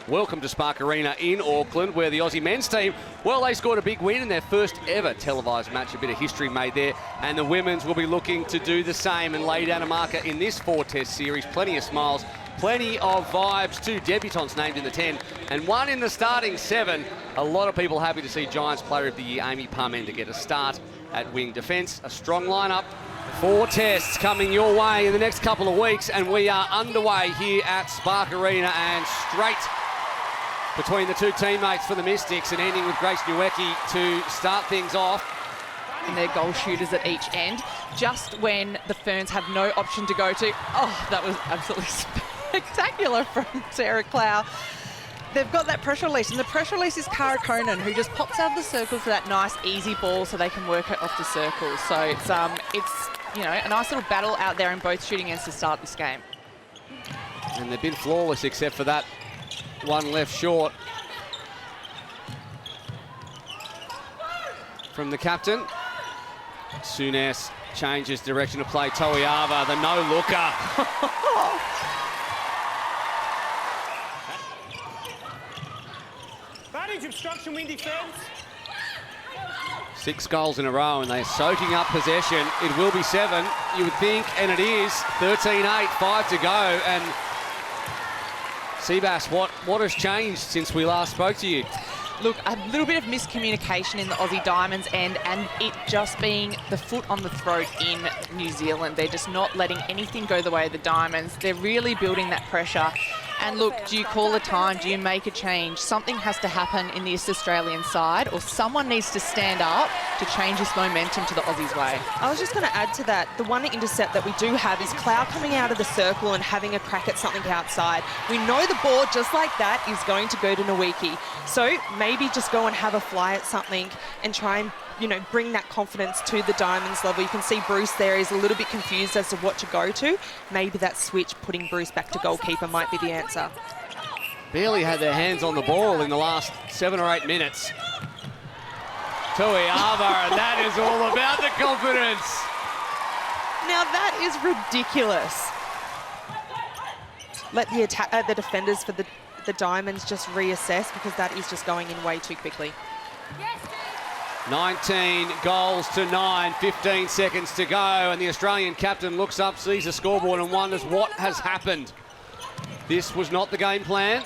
Welcome to Spark Arena in Auckland, where the Aussie men's team, well, they scored a big win in their first ever televised match. A bit of history made there. And the women's will be looking to do the same and lay down a marker in this 4-test series. Plenty of smiles, plenty of vibes. 2 debutants named in the 10 and 1 in the starting 7. A lot of people happy to see Giants Player of the Year Amy Parmenter get a start at wing defence. A strong lineup. 4 tests coming your way in the next couple of weeks, and we are underway here at Spark Arena, and straight between the 2 teammates for the Mystics, and ending with Grace Newecki to start things off. And their goal shooters at each end, just when the Ferns have no option to go to. Oh, that was absolutely spectacular from Sarah Clow. They've got that pressure release, and the pressure release is Cara Conan, who just pops out of the circle for that nice, easy ball so they can work it off the circle. So it's you know, a nice little battle out there in both shooting ends to start this game. And they've been flawless except for that one left short from the captain. Souness changes direction of play. Toiava, the no-looker. Advantage obstruction, wing defence. 6 goals in a row, and they're soaking up possession. It will be 7, you would think, and it is. 13-8, 5 to go. And Seabass, what has changed since we last spoke to you? Look, a little bit of miscommunication in the Aussie Diamonds end, and it just being the foot on the throat in New Zealand. They're just not letting anything go the way of the Diamonds. They're really building that pressure. And look, do you call a time? Do you make a change? Something has to happen in the East Australian side, or someone needs to stand up to change this momentum to the Aussies' way. I was just going to add to that, the one intercept that we do have is Clow coming out of the circle and having a crack at something outside. We know the ball, just like that, is going to go to Newecki. So maybe just go and have a fly at something and try and, you know, bring that confidence to the Diamonds level. You can see Bruce there is a little bit confused as to what to go to. Maybe that switch, putting Bruce back to goalkeeper, might be the answer. Barely had their hands on the ball in the last 7 or 8 minutes. Toiava, and that is all about the confidence. Now that is ridiculous. Let the defenders for the Diamonds just reassess, because that is just going in way too quickly. 19 goals to 9, 15 seconds to go, and the Australian captain looks up, sees the scoreboard and wonders what has happened. This was not the game plan,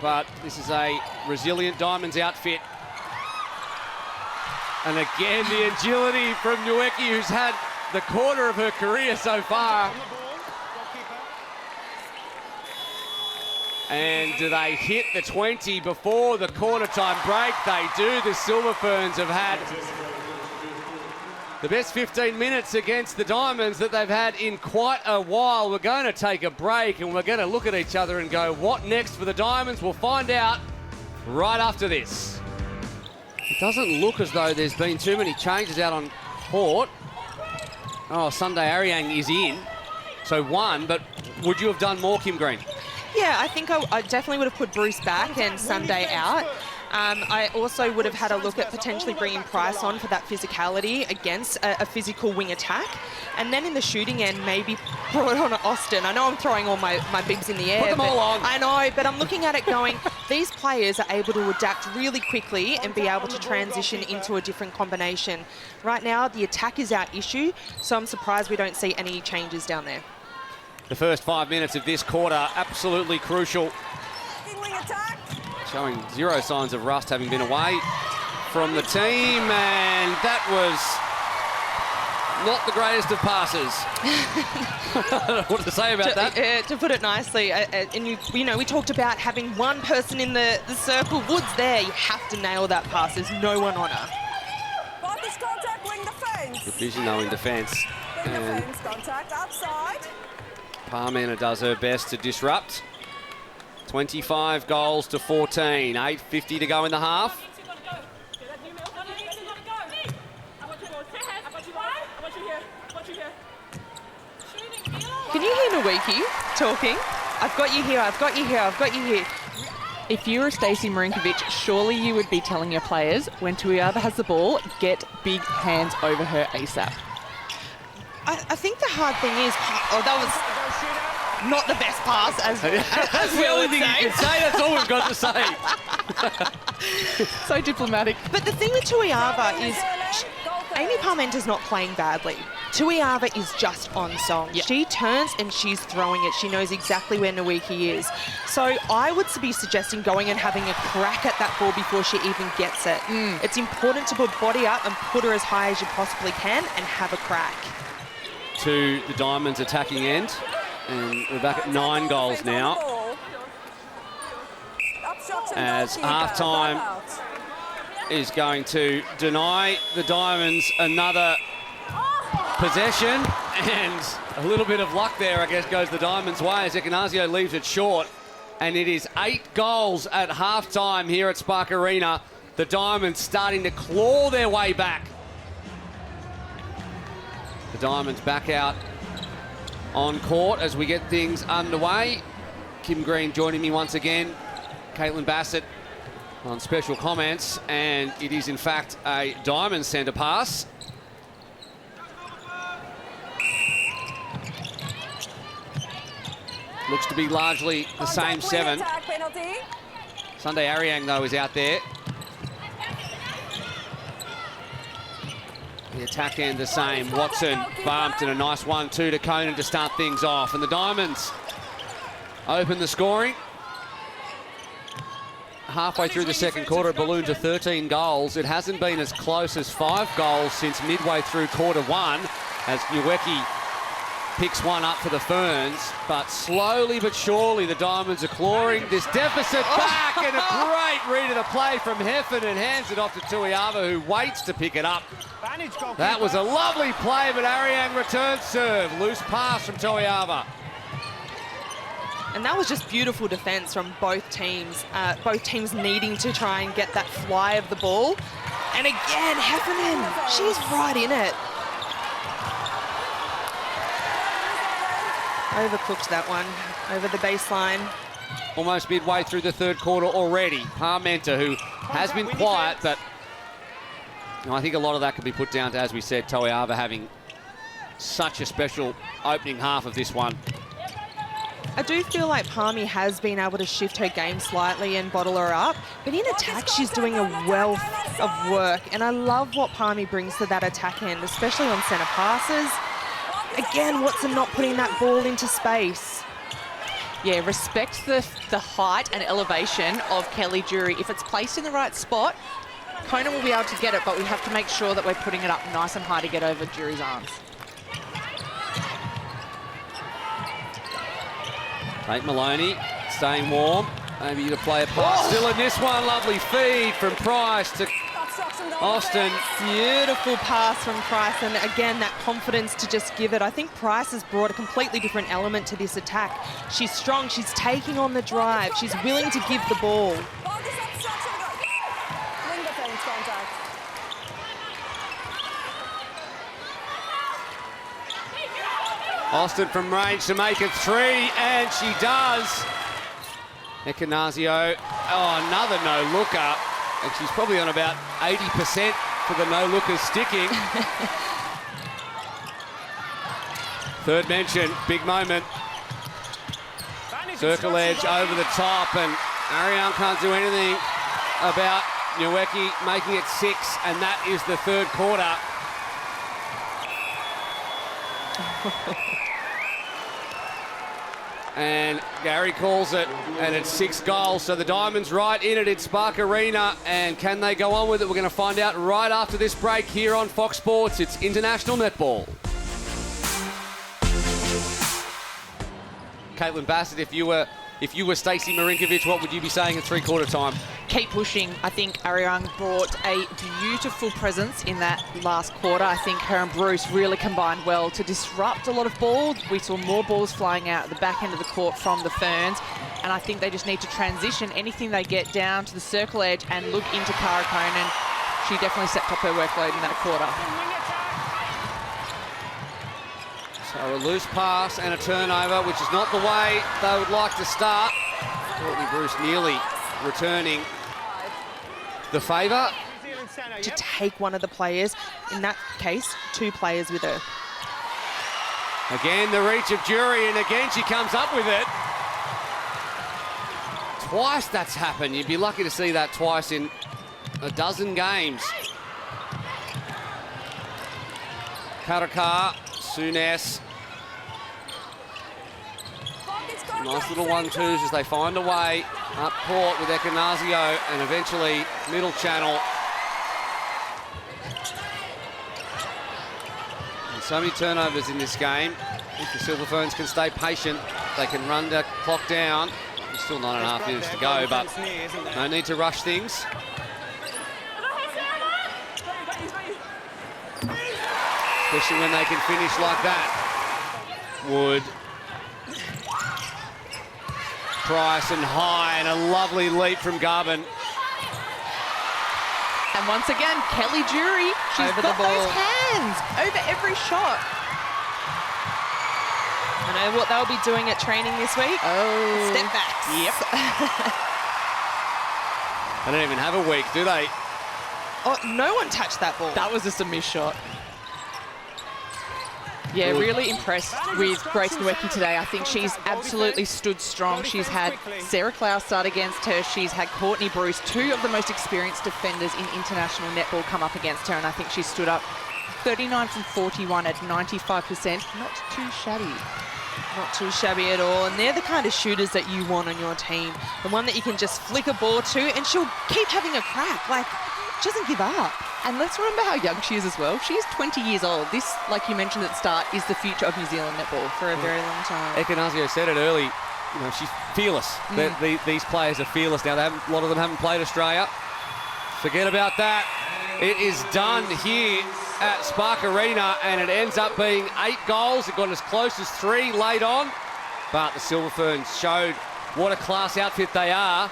but this is a resilient Diamonds outfit. And again, the agility from Newecki, who's had the quarter of her career so far. And do they hit the 20 before the quarter-time break? They do. The Silver Ferns have had the best 15 minutes against the Diamonds that they've had in quite a while. We're going to take a break, and we're going to look at each other and go, what next for the Diamonds? We'll find out right after this. It doesn't look as though there's been too many changes out on court. Oh, Sunday Ariang is in, so 1, but would you have done more, Kim Green? Yeah, I think I definitely would have put Bruce back and Sunday out. I also would have had a look at potentially bringing Price on for that physicality against a physical wing attack. And then in the shooting end, maybe brought on Austin. I know I'm throwing all my bibs in the air. Put them all on. I know, but I'm looking at it going, these players are able to adapt really quickly and be able to transition into a different combination. Right now, the attack is our issue, so I'm surprised we don't see any changes down there. The first 5 minutes of this quarter, absolutely crucial. Showing 0 signs of rust, having been away from the team, and that was not the greatest of passes. I don't know what to say about that. To put it nicely, and you know, we talked about having one person in the circle. Woods there, you have to nail that pass. There's no one on her. Contact, wing defence. Good vision though in defence. Wing defence, contact outside. Parmenter does her best to disrupt. 25 goals to 14, 8:50 to go in the half. Can you hear Newecki talking? I've got you here, I've got you here, I've got you here. If you were Stacey Marinkovic, surely you would be telling your players, when Toiava has the ball, get big hands over her ASAP. I think the hard thing is, that was not the best pass, as That's the we only would thing say. you can say. That's all we've forgot to say. So diplomatic. But the thing with Tuiava is Amy Parmenta's not playing badly. Tuiava is just on song. Yep. She turns and she's throwing it. She knows exactly where Nwiki is. So I would be suggesting going and having a crack at that ball before she even gets it. It's important to put body up and put her as high as you possibly can and have a crack. To the Diamonds attacking end. And we're back at 9 goals now. As half-time is going to deny the Diamonds another possession, and a little bit of luck there, I guess, goes the Diamonds' way as Ekenasio leaves it short. And it is 8 goals at half-time here at Spark Arena. The Diamonds starting to claw their way back. The Diamonds back out on court as we get things underway. Kim Green joining me once again. Caitlin Bassett on special comments, and it is in fact a Diamond centre pass. Looks to be largely the same 7. Sunday Ariang, though, is out there. The attack end the same. Watson bumped, and a nice 1-2 to Conan to start things off. And the Diamonds open the scoring. Halfway through the second quarter, it ballooned to 13 goals. It hasn't been as close as 5 goals since midway through quarter 1, as Nweki picks one up for the Ferns. But slowly but surely, the Diamonds are clawing this deficit back, and a great read of the play from Heffen, and hands it off to Tuiava, who waits to pick it up. That was a lovely play, but Ariang returns serve. Loose pass from Tuiava. And that was just beautiful defence from both teams needing to try and get that fly of the ball. And again, Heffernan, she's right in it. Overcooked that one, over the baseline. Almost midway through the third quarter already. Parmenta, who has been quiet, but I think a lot of that could be put down to, as we said, Tuiava having such a special opening half of this one. I do feel like Palmy has been able to shift her game slightly and bottle her up, but in attack she's doing a wealth of work, and I love what Palmy brings to that attack end, especially on centre passes. Again, Watson not putting that ball into space. Yeah, respect the height and elevation of Kelly Jury. If it's placed in the right spot, Conan will be able to get it, but we have to make sure that we're putting it up nice and high to get over Jury's arms. Kate Maloney staying warm. Maybe to play a pass. Still in this one. Lovely feed from Price to Austin. Beautiful pass from Price, and again, that confidence to just give it. I think Price has brought a completely different element to this attack. She's strong, she's taking on the drive, she's willing to give the ball. Austin from range to make it 3, and she does. Ekenasio, another no-looker. And she's probably on about 80% for the no-lookers sticking. Third mention, big moment. Circle edge over the top, and Ariane can't do anything about Nweki making it 6, and that is the third quarter. And Gary calls it, and it's 6 goals. So the Diamonds right in it in Spark Arena. And can they go on with it? We're going to find out right after this break here on Fox Sports. It's International Netball. Caitlin Bassett, if you were Stacey Marinkovic, what would you be saying at three-quarter time? Keep pushing. I think Ariang brought a beautiful presence in that last quarter. I think her and Bruce really combined well to disrupt a lot of balls. We saw more balls flying out at the back end of the court from the Ferns, and I think they just need to transition anything they get down to the circle edge and look into Cara Conan. She definitely stepped up her workload in that quarter. So a loose pass and a turnover, which is not the way they would like to start. Courtney Bruce nearly returning the favour. To take one of the players, in that case, 2 players with her. Again, the reach of Jury, and again she comes up with it. twice that's happened. You'd be lucky to see that twice in a dozen games. Karakar, Souness. Nice little 1-2s as they find a way up court with Ekanasio and eventually middle channel. And so many turnovers in this game. If the Silver Ferns can stay patient, they can run the clock down. There's still 9.5 minutes to go, but no need to rush things. Especially when they can finish like that. Wood. Price and high, and a lovely leap from Garvin. And once again, Kelly Jury, she's Over got the ball. those hands over every shot. I know what they'll be doing at training this week. Oh. Step backs. Yep. They don't even have a week, do they? Oh, no one touched that ball. That was just a missed shot. Yeah, Good. really impressed with Grace Nweki today. I think she's absolutely stood strong. She's had Sarah Clow start against her. She's had Courtney Bruce, two of the most experienced defenders in international netball, come up against her, and I think she stood up 39 from 41 at 95%. Not too shabby. Not too shabby at all. And they're the kind of shooters that you want on your team. The one that you can just flick a ball to and she'll keep having a crack. Like, she doesn't give up. And let's remember how young she is as well. She is 20 years old. This, like you mentioned at the start, is the future of New Zealand netball. For a very long time. Ekanasio said it early. You know, she's fearless. These players are fearless now. A lot of them haven't played Australia. Forget about that. It is done here at Spark Arena, and it ends up being 8 goals. It got as close as 3 late on, but the Silver Ferns showed what a class outfit they are.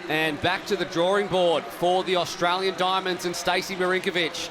And back to the drawing board for the Australian Diamonds and Stacey Marinkovic.